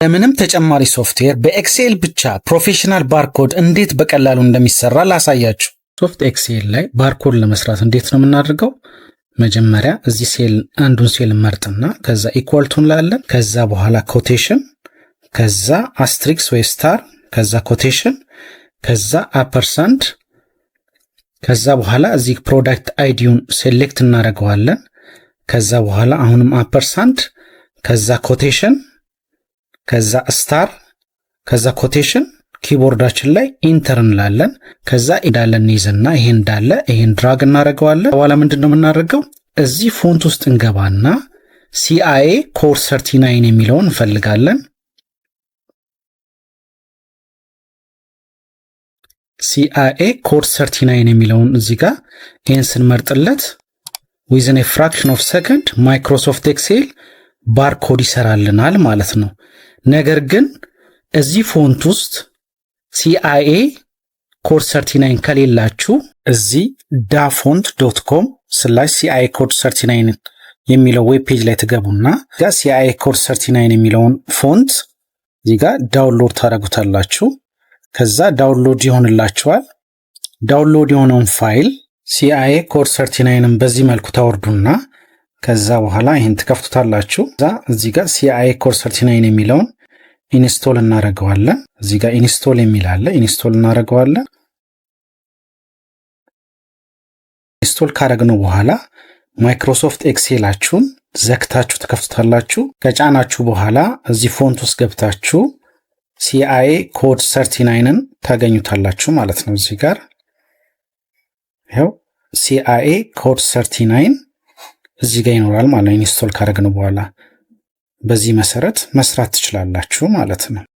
ለምንም ተጨማሪ ሶፍትዌር በኤክሴል ብቻ ፕሮፌሽናል ባርኮድ እንዴት በቀላሉ እንደሚሰራ ላሳያችሁ። ሶፍት ኤክሴል ላይ ባርኮድ ለመስራት እንዴት ነው የምናደርገው? መጀመሪያ እዚህ ሴል አንዱን ሴል መርጥና ከዛ ኢኳል ቱ እንላለን። ከዛ በኋላ ኮቴሽን፣ ከዛ አስትሪክስ ወይ ስታር፣ ከዛ ኮቴሽን፣ ከዛ አፐርሳንድ፣ ከዛ በኋላ እዚህ ፕሮዳክት አይዲውን ሴሌክት እናደርገዋለን። ከዛ በኋላ አሁንም አፐርሳንድ፣ ከዛ ኮቴሽን፣ ከዛ ስታር፣ ከዛ ኮቴሽን፣ ኪቦርዳችን ላይ ኢንተር እንላለን። ከዛ እንዳለ እንይዝና ይሄን ድራግ እናደርገዋለን። በኋላ ምንድነው የምናደርገው? እዚህ ፎንት ውስጥ እንገባና CIA ኮር 39 የሚለውን እንፈልጋለን። CIA ኮር 39 የሚለውን እዚህ ጋር ይሄን ስንመርጥለት within a fraction of second ማይክሮሶፍት ኤክሴል ባርኮድ ይሰራልናል ማለት ነው። ነገር ግን እዚህ ፎንት ውስጥ CIA ኮድ 39 ከሌላችሁ እዚህ dafont.com/CIA ኮድ 39 የሚለው ዌብ ፔጅ ላይ ትገቡና ጋር CIA ኮድ 39 የሚለውን ፎንት እዚህ ጋር ዳውንሎድ ታደርጉታላችሁ። ከዛ ዳውንሎድ ይሆንላችኋል። ዳውንሎድ የሆነውን ፋይል CIA ኮድ 39ን በዚህ መልኩ ታወርዱና ከዛ በኋላ ይሄን ትከፍቱታላችሁ። እዚህ ጋር CIA ኮድ 39 የሚለውን ኢንስቶል እናደርገዋለን። እዚህ ጋር ኢንስቶል የሚል አለ። ኢንስቶል እናደርገዋለን። ኢንስቶል ካደረግነው በኋላ ማይክሮሶፍት ኤክሴላችሁን ዘግታችሁ ትከፍቱታላችሁ። ከጫናችሁ በኋላ እዚህ ፎንት ውስጥ ገብታችሁ CIA ኮድ 39ን ታገኙታላችሁ ማለት ነው። እዚህ ጋር ይሄው CIA ኮድ 39 እዚህ ጋር ይኖራል ማለት ነው። ኢንስቶል ካደረግነው በኋላ በዚህ መሰረት መስራት ትችላላችሁ ማለት ነው።